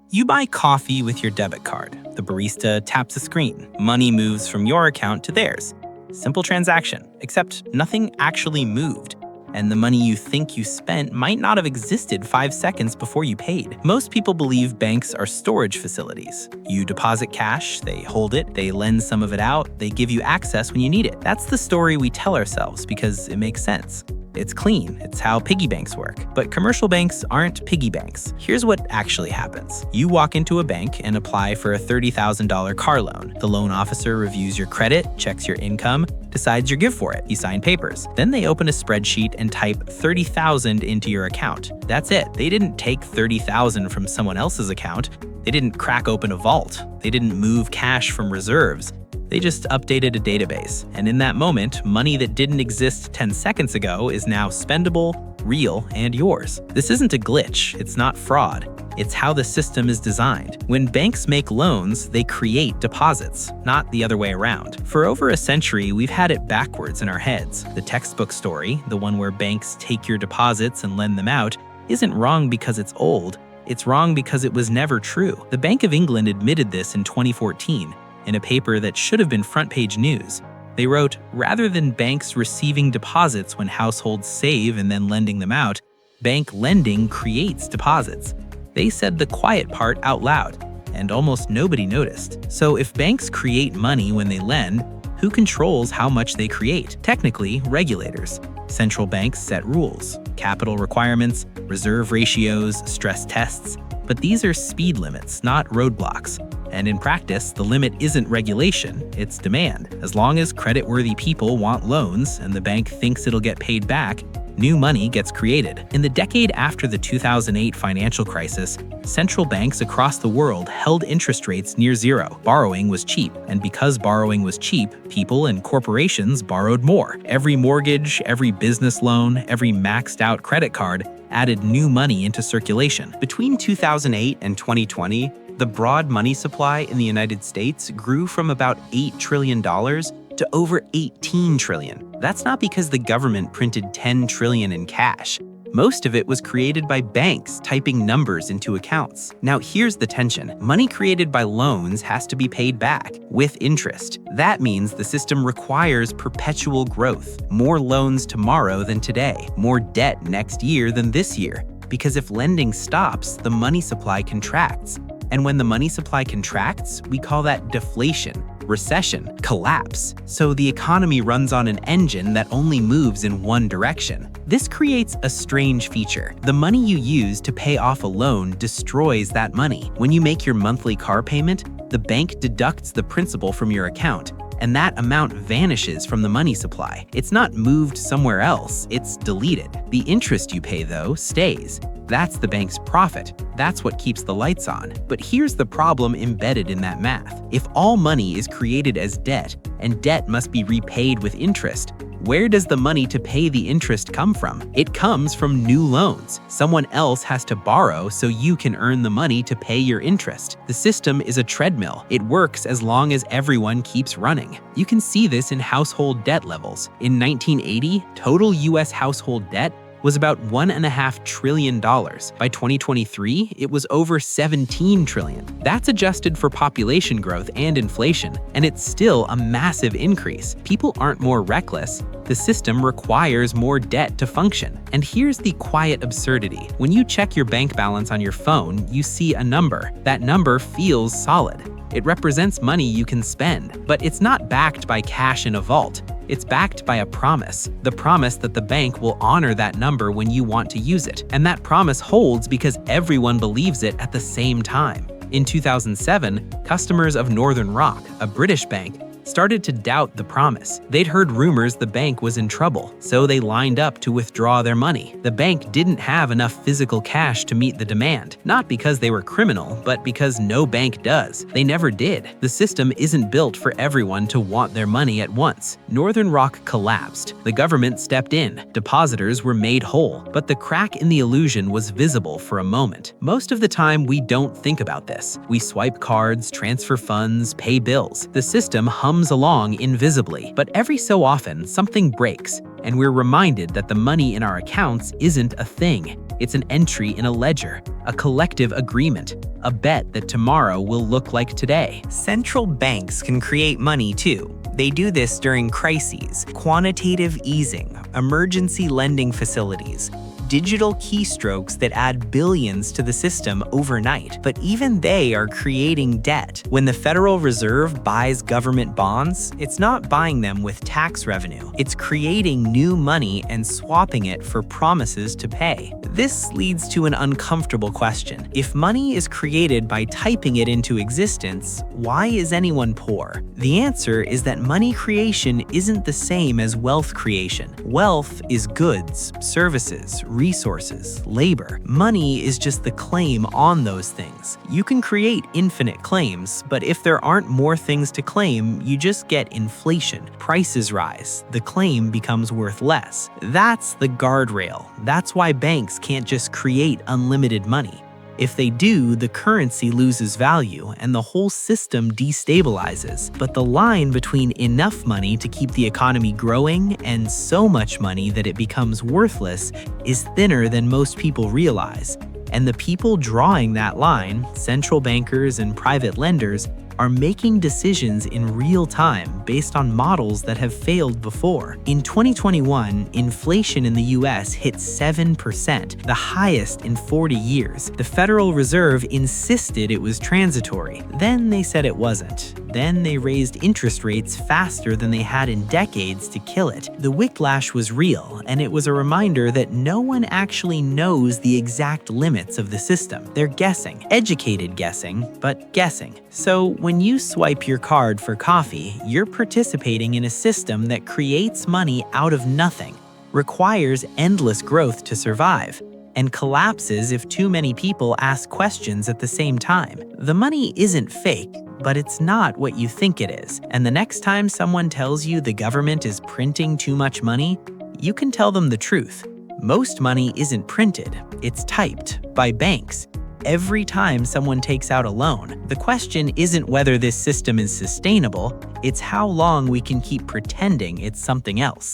You buy coffee with your debit card. The barista taps a screen. Money moves from your account to theirs. Simple transaction, except nothing actually moved. And the money you think you spent might not have existed 5 seconds before you paid. Most people believe banks are storage facilities. You deposit cash, they hold it, they lend some of it out, they give you access when you need it. That's the story we tell ourselves because it makes sense. It's clean. It's how piggy banks work. But commercial banks aren't piggy banks. Here's what actually happens. You walk into a bank and apply for a $30,000 car loan. The loan officer reviews your credit, checks your income, decides you're good for it. You sign papers. Then they open a spreadsheet and type $30,000 into your account. That's it. They didn't take $30,000 from someone else's account. They didn't crack open a vault. They didn't move cash from reserves. They just updated a database, and in that moment, money that didn't exist 10 seconds ago is now spendable, real, and yours. This isn't a glitch, it's not fraud. It's how the system is designed. When banks make loans, they create deposits, not the other way around. For over a century, we've had it backwards in our heads. The textbook story, the one where banks take your deposits and lend them out, isn't wrong because it's old. It's wrong because it was never true. The Bank of England admitted this in 2014. In a paper that should have been front-page news. They wrote, rather than banks receiving deposits when households save and then lending them out, bank lending creates deposits. They said the quiet part out loud, and almost nobody noticed. So if banks create money when they lend, who controls how much they create? Technically, regulators. Central banks set rules, capital requirements, reserve ratios, stress tests. But these are speed limits, not roadblocks. And in practice, the limit isn't regulation, it's demand. As long as credit-worthy people want loans and the bank thinks it'll get paid back, new money gets created. In the decade after the 2008 financial crisis, central banks across the world held interest rates near zero. Borrowing was cheap, and because borrowing was cheap, people and corporations borrowed more. Every mortgage, every business loan, every maxed-out credit card added new money into circulation. Between 2008 and 2020, the broad money supply in the United States grew from about $8 trillion to over $18 trillion. That's not because the government printed $10 trillion in cash. Most of it was created by banks typing numbers into accounts. Now here's the tension. Money created by loans has to be paid back with interest. That means the system requires perpetual growth. More loans tomorrow than today. More debt next year than this year. Because if lending stops, the money supply contracts. And when the money supply contracts, we call that deflation, recession, collapse. So the economy runs on an engine that only moves in one direction. This creates a strange feature. The money you use to pay off a loan destroys that money. When you make your monthly car payment, the bank deducts the principal from your account, and that amount vanishes from the money supply. It's not moved somewhere else, it's deleted. The interest you pay, though, stays. That's the bank's profit. That's what keeps the lights on. But here's the problem embedded in that math. If all money is created as debt, and debt must be repaid with interest, where does the money to pay the interest come from? It comes from new loans. Someone else has to borrow so you can earn the money to pay your interest. The system is a treadmill. It works as long as everyone keeps running. You can see this in household debt levels. In 1980, total US household debt was about $1.5 trillion. By 2023, it was over $17 trillion. That's adjusted for population growth and inflation, and it's still a massive increase. People aren't more reckless. The system requires more debt to function. And here's the quiet absurdity. When you check your bank balance on your phone, you see a number. That number feels solid. It represents money you can spend, but it's not backed by cash in a vault. It's backed by a promise, the promise that the bank will honor that number when you want to use it. And that promise holds because everyone believes it at the same time. In 2007, customers of Northern Rock, a British bank, started to doubt the promise. They'd heard rumors the bank was in trouble, so they lined up to withdraw their money. The bank didn't have enough physical cash to meet the demand, not because they were criminal, but because no bank does. They never did. The system isn't built for everyone to want their money at once. Northern Rock collapsed. The government stepped in. Depositors were made whole, but the crack in the illusion was visible for a moment. Most of the time, we don't think about this. We swipe cards, transfer funds, pay bills. The system hums along invisibly, but every so often something breaks, and we're reminded that the money in our accounts isn't a thing. It's an entry in a ledger, a collective agreement, a bet that tomorrow will look like today. Central banks can create money too. They do this during crises, quantitative easing, emergency lending facilities, digital keystrokes that add billions to the system overnight. But even they are creating debt. When the Federal Reserve buys government bonds, it's not buying them with tax revenue. It's creating new money and swapping it for promises to pay. This leads to an uncomfortable question. If money is created by typing it into existence, why is anyone poor? The answer is that money creation isn't the same as wealth creation. Wealth is goods, services, resources, labor. Money is just the claim on those things. You can create infinite claims, but if there aren't more things to claim, you just get inflation. Prices rise. The claim becomes worth less. That's the guardrail. That's why banks can't just create unlimited money. If they do, the currency loses value and the whole system destabilizes. But the line between enough money to keep the economy growing and so much money that it becomes worthless is thinner than most people realize. And the people drawing that line, central bankers and private lenders, are making decisions in real time based on models that have failed before. In 2021, inflation in the US hit 7%, the highest in 40 years. The Federal Reserve insisted it was transitory. Then they said it wasn't. Then they raised interest rates faster than they had in decades to kill it. The whiplash was real, and it was a reminder that no one actually knows the exact limits of the system. They're guessing, educated guessing, but guessing. So when you swipe your card for coffee, you're participating in a system that creates money out of nothing, requires endless growth to survive, and collapses if too many people ask questions at the same time. The money isn't fake, but it's not what you think it is. And the next time someone tells you the government is printing too much money, you can tell them the truth. Most money isn't printed, it's typed by banks. Every time someone takes out a loan, the question isn't whether this system is sustainable, it's how long we can keep pretending it's something else.